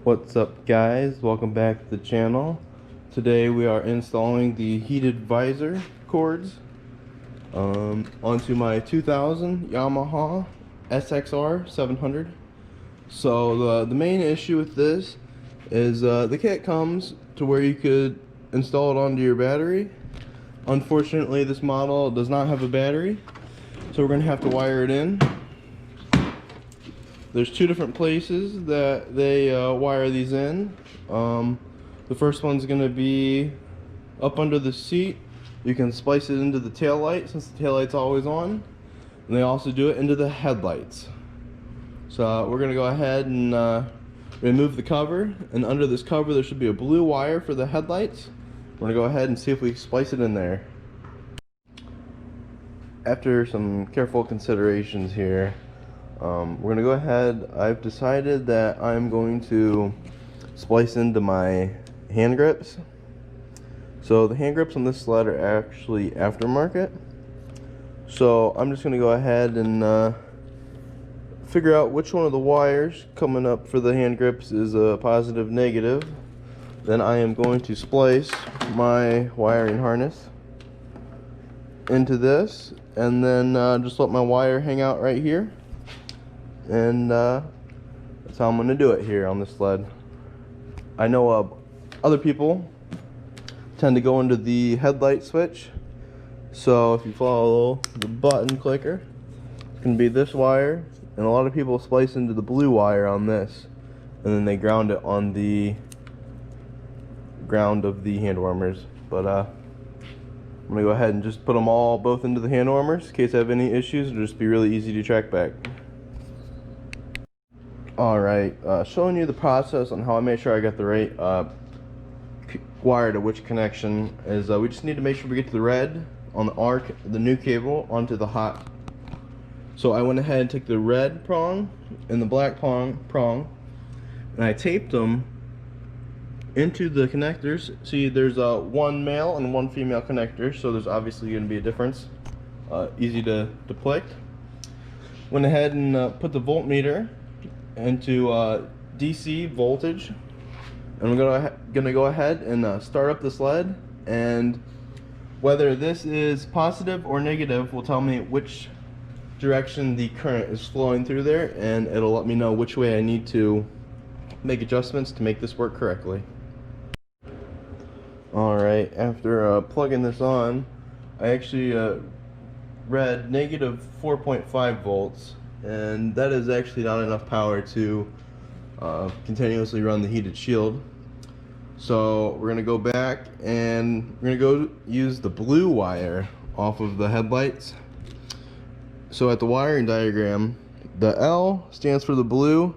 What's up, guys? Welcome back to the channel. Today we are installing the heated visor cords onto my 2000 Yamaha SXR 700. So the main issue with this is the kit comes to where you could install it onto your battery. Unfortunately, this model does not have a battery, so we're going to have to wire it in. There's two different places that they wire these in. The first one's going to be up under the seat. You can splice it into the tail light since the tail light's always on. And they also do it into the headlights. So we're going to go ahead and remove the cover. And under this cover there should be a blue wire for the headlights. We're going to go ahead and see if we can splice it in there. After some careful considerations here, we're going to go ahead. I've decided that I'm going to splice into my hand grips. So the hand grips on this sled are actually aftermarket. So I'm just going to go ahead and figure out which one of the wires coming up for the hand grips is a positive, negative. Then I am going to splice my wiring harness into this, and then just let my wire hang out right here. And that's how I'm going to do it here on this sled. I know other people tend to go into the headlight switch. So if you follow the button clicker, it's going to be this wire, and a lot of people splice into the blue wire on this, and then they ground it on the ground of the hand warmers. But I'm going to go ahead and just put them both into the hand warmers in case I have any issues. It'll just be really easy to track back. Alright, showing you the process on how I make sure I got the right wire to which connection is we just need to make sure we get to the red on the arc, the new cable onto the hot. So I went ahead and took the red prong and the black prong and I taped them into the connectors. See, there's one male and one female connector, so there's obviously going to be a difference. Easy to depict. Went ahead and put the voltmeter into DC voltage, and we're gonna go ahead and start up the sled, and whether this is positive or negative will tell me which direction the current is flowing through there, and it'll let me know which way I need to make adjustments to make this work correctly. Alright, after plugging this on, I actually read negative 4.5 volts, and that is actually not enough power to continuously run the heated shield. So we're going to go back and we're going to go use the blue wire off of the headlights. So at the wiring diagram, the L stands for the blue,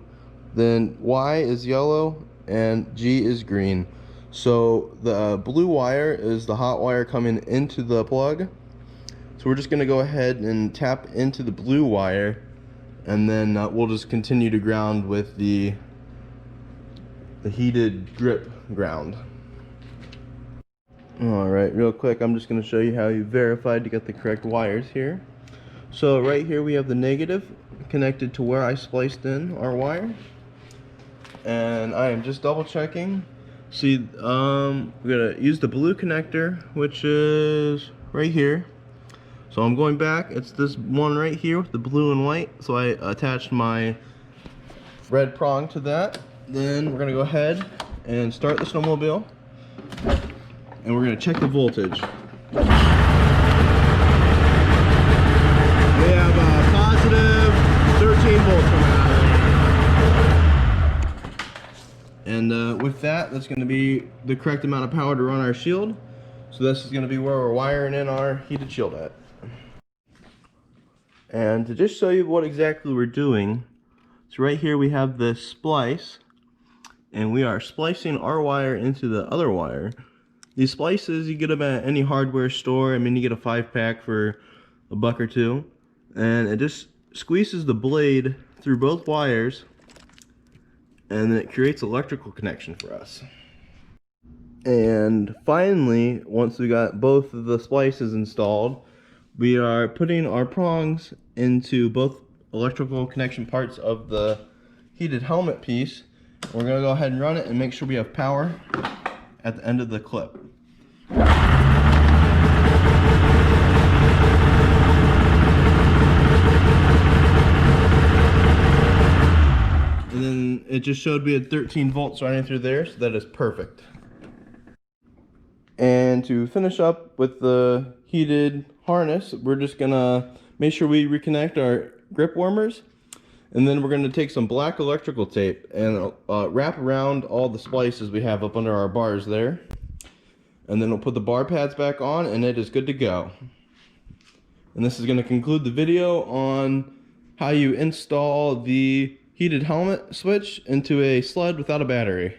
then Y is yellow, and G is green. So the blue wire is the hot wire coming into the plug. So we're just going to go ahead and tap into the blue wire, and then we'll just continue to ground with the heated grip ground. Alright, real quick, I'm just going to show you how you verified to get the correct wires here. So right here we have the negative connected to where I spliced in our wire, and I am just double checking. See, we're going to use the blue connector, which is right here. So I'm going back, it's this one right here with the blue and white. So I attached my red prong to that. Then we're gonna go ahead and start the snowmobile. And we're gonna check the voltage. We have a positive 13 volts coming out. And with that's gonna be the correct amount of power to run our shield. So this is gonna be where we're wiring in our heated shield at. And to just show you what exactly we're doing, so right here we have this splice, and we are splicing our wire into the other wire. These splices, you get them at any hardware store. I mean, you get a 5-pack for $1 or $2, and it just squeezes the blade through both wires, and then it creates electrical connection for us. And finally, once we got both of the splices installed, we are putting our prongs into both electrical connection parts of the heated helmet piece. We're gonna go ahead and run it and make sure we have power at the end of the clip. And then it just showed we had 13 volts running through there, so that is perfect. And to finish up with the heated harness, we're just gonna make sure we reconnect our grip warmers, and then we're gonna take some black electrical tape and wrap around all the splices we have up under our bars there. And then we'll put the bar pads back on and it is good to go. And this is gonna conclude the video on how you install the heated helmet switch into a sled without a battery.